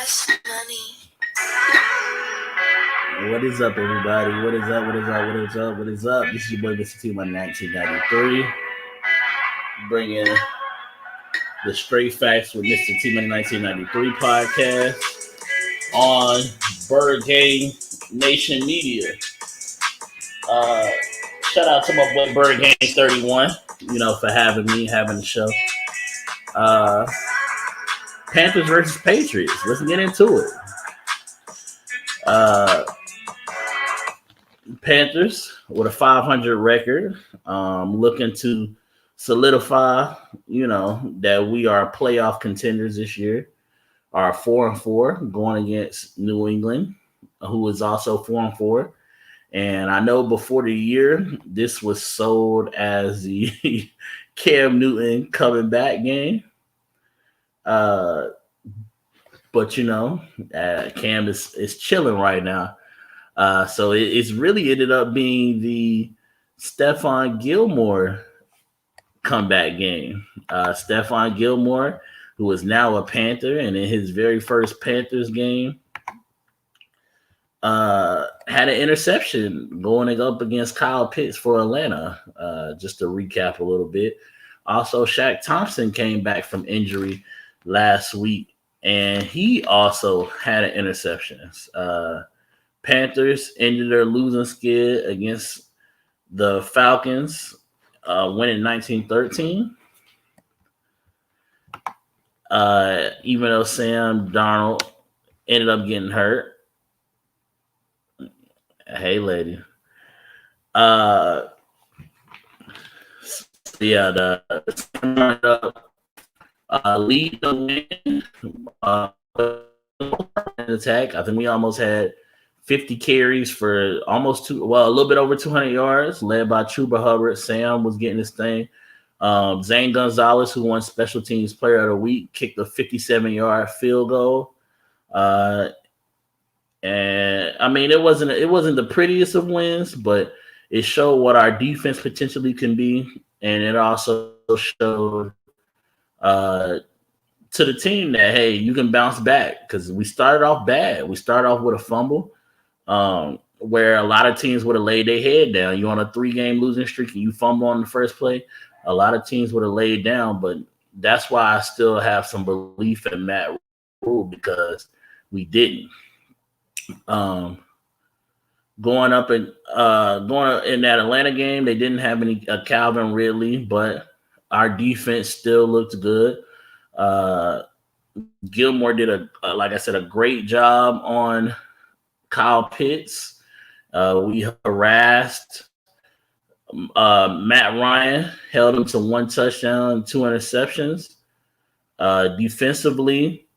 What is up, everybody? What is up? What is up? What is up? What is up? This is your boy, MrTMoney1993, bringing the Straight Facts with MrTMoney1993 podcast on Bird Game Nation Media. Shout out to my boy Bird Game 31, for having the show. Panthers versus Patriots. Let's get into it. Panthers with a 500 record, looking to solidify, that we are playoff contenders this year. Are 4-4 going against New England, who is also 4-4. And I know before the year, this was sold as the Cam Newton coming back game. But Cam is chilling right now. So it's really ended up being the Stephon Gilmore comeback game. Stephon Gilmore, who is now a Panther, and in his very first Panthers game, had an interception going up against Kyle Pitts for Atlanta. Just to recap a little bit. Also, Shaq Thompson came back from injury last week, and he also had an interception. Panthers ended their losing skid against the Falcons, winning 19-13. Even though Sam Darnold ended up getting hurt. Hey, lady. The lead the win attack. I think we almost had 50 carries for a little bit over 200 yards, led by Chuba Hubbard. Sam was getting his thing. Zane Gonzalez, who won Special Teams Player of the Week, kicked a 57-yard field goal. And I mean, it wasn't the prettiest of wins, but it showed what our defense potentially can be, and it also showed to the team that, hey, you can bounce back, because we started off bad. We started off with a fumble, where a lot of teams would have laid their head down. You're on a 3-game losing streak and you fumble on the first play. A lot of teams would have laid down, but that's why I still have some belief in Matt Rule, because we didn't. Going in that Atlanta game, they didn't have any Calvin Ridley, but our defense still looked good. Gilmore did a great job on Kyle Pitts. We harassed Matt Ryan, held him to 1 touchdown and 2 interceptions. Defensively,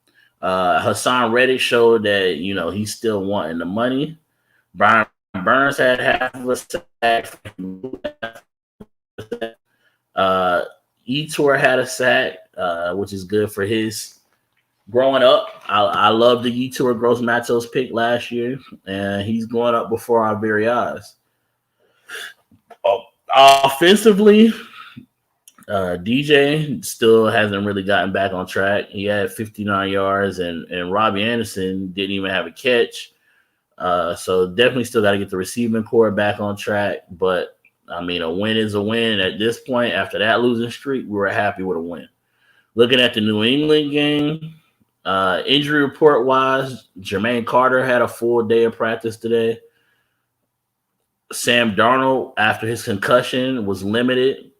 Hassan Reddick showed that, he's still wanting the money. Brian Burns had half of a sack. Etor had a sack, which is good for his growing up. I love the Etor Gross Matos pick last year, and he's going up before our very eyes. Offensively, DJ still hasn't really gotten back on track. He had 59 yards, and Robbie Anderson didn't even have a catch. So definitely still got to get the receiving core back on track. But, I mean, a win is a win. At this point, after that losing streak, we were happy with a win. Looking at the New England game, injury report-wise, Jermaine Carter had a full day of practice today. Sam Darnold, after his concussion, was limited.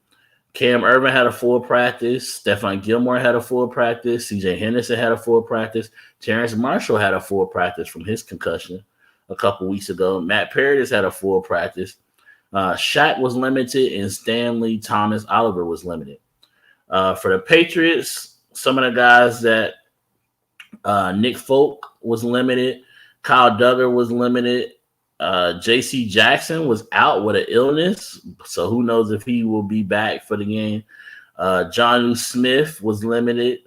Cam Irvin had a full practice. Stephon Gilmore had a full practice. CJ Henderson had a full practice. Terrence Marshall had a full practice from his concussion a couple weeks ago. Matt Paradis had a full practice. Shaq was limited, and Stanley Thomas Oliver was limited. For the Patriots, some of the guys that Nick Folk was limited. Kyle Duggar was limited. J.C. Jackson was out with an illness, so who knows if he will be back for the game. Jonnu Smith was limited.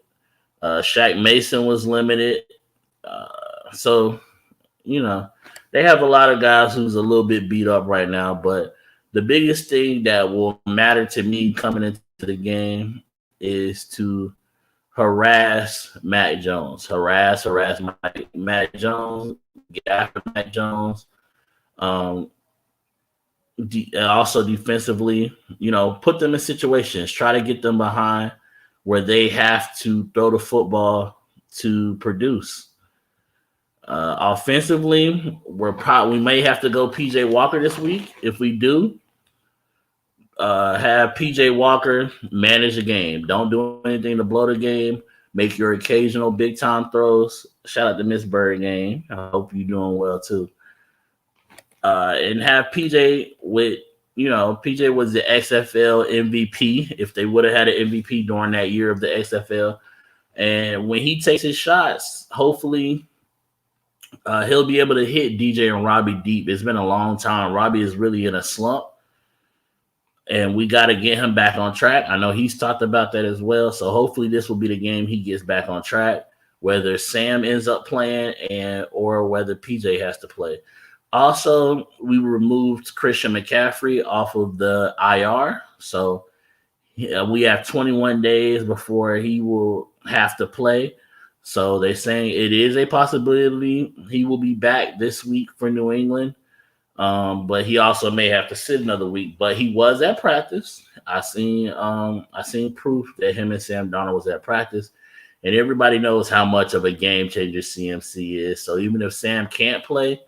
Shaq Mason was limited. So, they have a lot of guys who's a little bit beat up right now, but the biggest thing that will matter to me coming into the game is to harass Mac Jones. Harass Mac Jones. Get after Mac Jones. Also defensively, put them in situations. Try to get them behind where they have to throw the football to produce. Offensively, we may have to go PJ Walker this week. If we do, have PJ Walker manage the game. Don't do anything to blow the game. Make your occasional big time throws. Shout out to Miss Bird game. I hope you're doing well too. And have PJ with, PJ was the XFL MVP. If they would have had an MVP during that year of the XFL, and when he takes his shots, hopefully he'll be able to hit DJ and Robbie deep. It's been a long time. Robbie is really in a slump, and we got to get him back on track. I know he's talked about that as well. So hopefully this will be the game he gets back on track, whether Sam ends up playing or whether PJ has to play. Also, we removed Christian McCaffrey off of the IR. So we have 21 days before he will have to play. So they're saying it is a possibility he will be back this week for New England. But he also may have to sit another week. But he was at practice. I seen proof that him and Sam Darnold was at practice. And everybody knows how much of a game changer CMC is. So even if Sam can't play,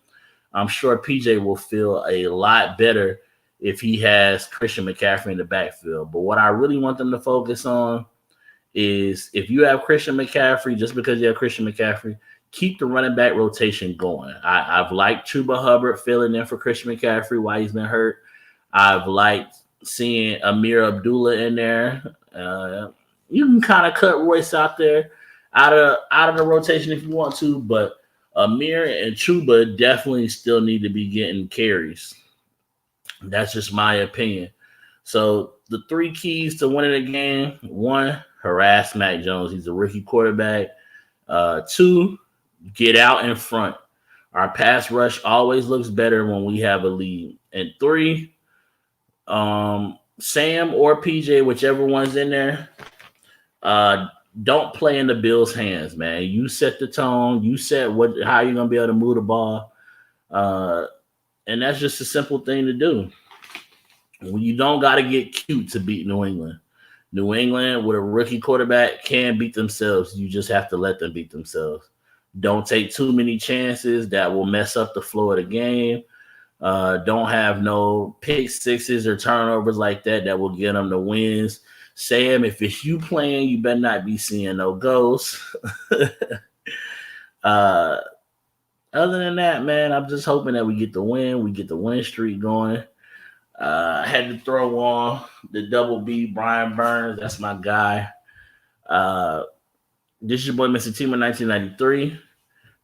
I'm sure PJ will feel a lot better if he has Christian McCaffrey in the backfield. But what I really want them to focus on is if you have Christian McCaffrey, just because you have Christian McCaffrey, keep the running back rotation going. I've liked Chuba Hubbard filling in for Christian McCaffrey while he's been hurt. I've liked seeing Amir Abdullah in there. You can kind of cut Royce out there, out of the rotation if you want to, but Amir and Chuba definitely still need to be getting carries. That's just my opinion. So the 3 keys to winning a game: 1, harass Mac Jones. He's a rookie quarterback. 2, get out in front. Our pass rush always looks better when we have a lead. And 3, Sam or PJ, whichever one's in there, don't play in the Bills' hands, man. You set the tone. You set how you're gonna be able to move the ball, and that's just a simple thing to do. You don't got to get cute to beat New England. New England with a rookie quarterback can beat themselves. You just have to let them beat themselves. Don't take too many chances that will mess up the flow of the game. Don't have no pick sixes or turnovers like that will get them the wins. Sam, if it's you playing, you better not be seeing no ghosts. Other than that, man, I'm just hoping that we get the win. We get the win streak going. I had to throw on the double B, Brian Burns. That's my guy. This is your boy, MrTMoney1993.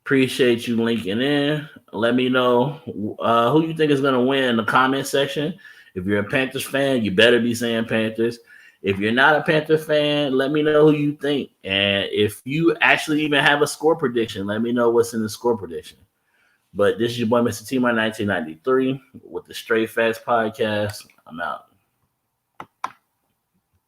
Appreciate you linking in. Let me know who you think is going to win in the comment section. If you're a Panthers fan, you better be saying Panthers. If you're not a Panther fan, let me know who you think. And if you actually even have a score prediction, let me know what's in the score prediction. But this is your boy, MrTMoney1993, with the Straight Facts Podcast. I'm out.